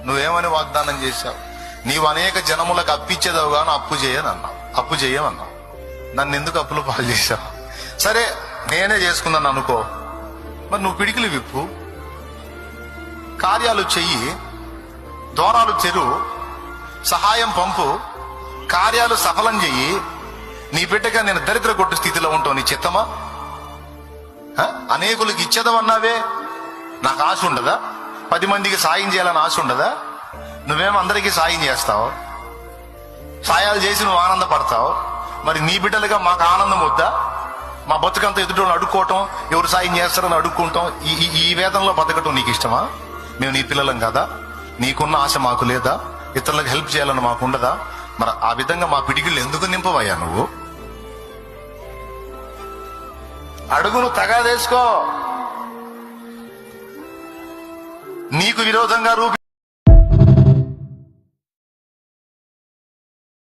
నువ్వేమని వాగ్దానం చేశావు? నీవు అనేక జనములకు అప్పిచ్చేదవు గాను అప్పు చేయమన్నావు. నన్ను ఎందుకు అప్పులు పాలు చేశావు? సరే నేనే చేసుకున్నాను అనుకో, మరి నువ్వు పిడికిలు విప్పు, కార్యాలు చెయ్యి, దూరాలు తెరు, సహాయం పంపు, కార్యాలు సఫలం చెయ్యి. నీ బిడ్డగా నేను దరిద్ర కొట్టు స్థితిలో ఉంటావు. నీ చిత్తమా? అనేకులకు ఇచ్చేదవన్నావే, నాకు ఆశ ఉండదా? 10 మందికి సాయం చేయాలని ఆశ ఉండదా? నువ్వేమో అందరికీ సాయం చేస్తావు, సాయాలు చేసి నువ్వు ఆనందపడతావు. మరి నీ బిడ్డలుగా మాకు ఆనందం వద్దా? మా బతుకంతా ఎదుటి అడుక్కోవటం, ఎవరు సాయం చేస్తారని అడుక్కుంటాం, ఈ వేదంలో బతకటం నీకు ఇష్టమా? మేము నీ పిల్లలం కదా? నీకున్న ఆశ మాకు లేదా? ఇతరులకు హెల్ప్ చేయాలని మాకు ఉండదా? మరి ఆ విధంగా మా పిడికిళ్ళు ఎందుకు నింపవయ్యా నువ్వు? అడుగును తగాదేసుకో. నీకు విరోధంగా